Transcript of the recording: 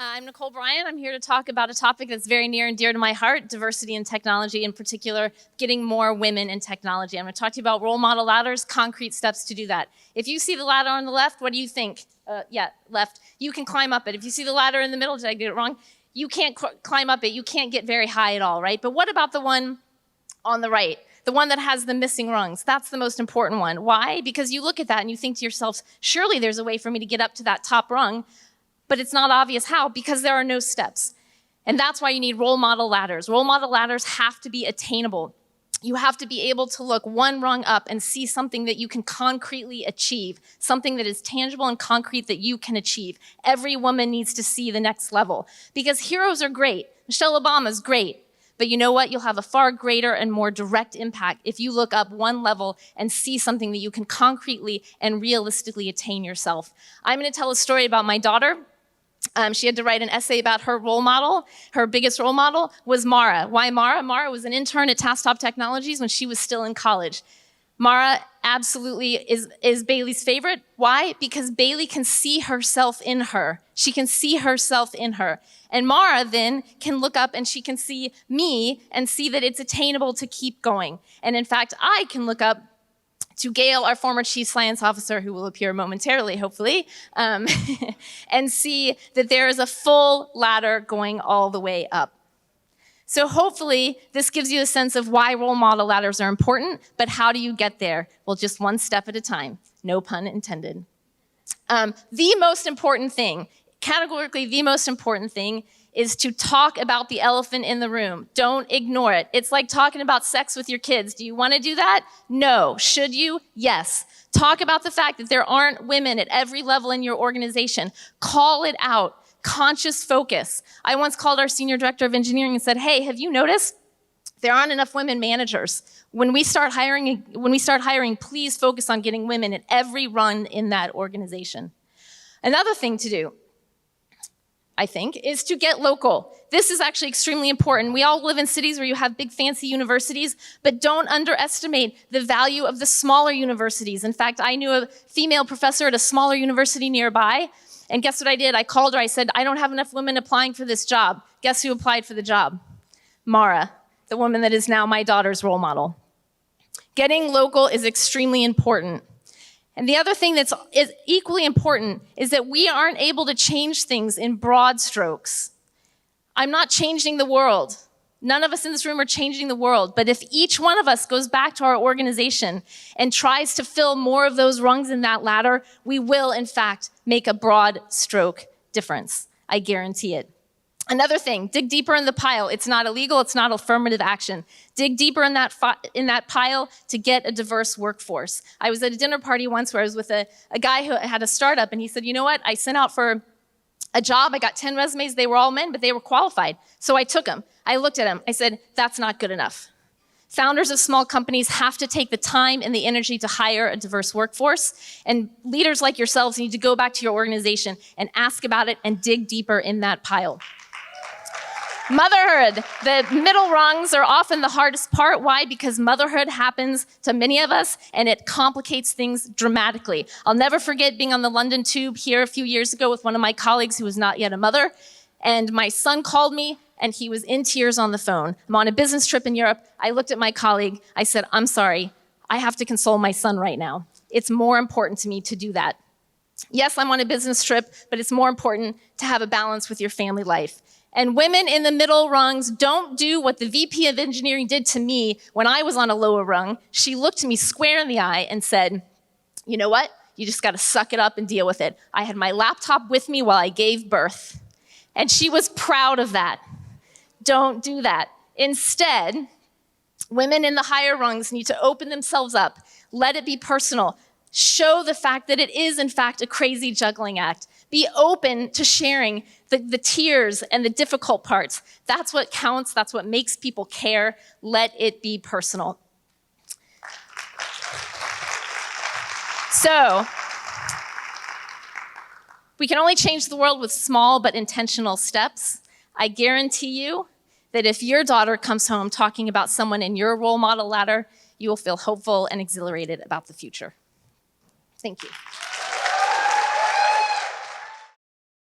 I'm Nicole Bryan. I'm here to talk about a topic that's very near and dear to my heart, diversity in technology, in particular, getting more women in technology. I'm going to talk to you about role model ladders, concrete steps to do that. If you see the ladder on the left, what do you think? Left. You can climb up it. If you see the ladder in the middle, did I get it wrong? You can't climb up it. You can't get very high at all, right? But what about the one on the right? The one that has the missing rungs? That's the most important one. Why? Because you look at that and you think to yourself, surely there's a way for me to get up to that top rung, but it's not obvious how, because there are no steps. And that's why you need role model ladders. Role model ladders have to be attainable. You have to be able to look one rung up and see something that you can concretely achieve, something that is tangible and concrete that you can achieve. Every woman needs to see the next level, because heroes are great. Michelle Obama's great. But you know what? You'll have a far greater and more direct impact if you look up one level and see something that you can concretely and realistically attain yourself. I'm going to tell a story about my daughter. She had to write an essay about her role model. Her biggest role model was Mara. Why Mara? Mara was an intern at Tasktop Technologies when she was still in college. Mara absolutely is Bailey's favorite. Why? Because Bailey can see herself in her. She can see herself in her. And Mara then can look up and she can see me and see that it's attainable to keep going. And in fact, I can look up to Gail, our former chief science officer, who will appear momentarily, hopefully, and see that there is a full ladder going all the way up. So hopefully this gives you a sense of why role model ladders are important, but how do you get there? Well, just one step at a time, no pun intended. The most important thing, categorically the most important thing, is to talk about the elephant in the room. Don't ignore it. It's like talking about sex with your kids. Do you want to do that? No. Should you? Yes. Talk about the fact that there aren't women at every level in your organization. Call it out. Conscious focus. I once called our senior director of engineering and said, hey, have you noticed there aren't enough women managers? When we start hiring, please focus on getting women at every run in that organization. Another thing to do, I think, is to get local. This is actually extremely important. We all live in cities where you have big fancy universities, but don't underestimate the value of the smaller universities. In fact, I knew a female professor at a smaller university nearby, and guess what I did? I called her, I said, I don't have enough women applying for this job. Guess who applied for the job? Mara, the woman that is now my daughter's role model. Getting local is extremely important. And the other thing that's equally important is that we aren't able to change things in broad strokes. I'm not changing the world. None of us in this room are changing the world. But if each one of us goes back to our organization and tries to fill more of those rungs in that ladder, we will, in fact, make a broad stroke difference. I guarantee it. Another thing, dig deeper in the pile. It's not illegal, it's not affirmative action. Dig deeper in that pile to get a diverse workforce. I was at a dinner party once where I was with a guy who had a startup, and he said, you know what, I sent out for a job, I got 10 resumes, they were all men, but they were qualified. So I took them. I looked at them, I said, that's not good enough. Founders of small companies have to take the time and the energy to hire a diverse workforce, and leaders like yourselves need to go back to your organization and ask about it and dig deeper in that pile. Motherhood. The middle rungs are often the hardest part. Why? Because motherhood happens to many of us and it complicates things dramatically. I'll never forget being on the London Tube here a few years ago with one of my colleagues who was not yet a mother. And my son called me and he was in tears on the phone. I'm on a business trip in Europe. I looked at my colleague. I said, I'm sorry. I have to console my son right now. It's more important to me to do that. Yes, I'm on a business trip, but it's more important to have a balance with your family life. And women in the middle rungs don't do what the VP of engineering did to me when I was on a lower rung. She looked me square in the eye and said, you know what? You just got to suck it up and deal with it. I had my laptop with me while I gave birth. And she was proud of that. Don't do that. Instead, women in the higher rungs need to open themselves up. Let it be personal. Show the fact that it is, in fact, a crazy juggling act. Be open to sharing the tears and the difficult parts. That's what counts. That's what makes people care. Let it be personal. So, we can only change the world with small but intentional steps. I guarantee you that if your daughter comes home talking about someone in your role model ladder, you will feel hopeful and exhilarated about the future. Thank you.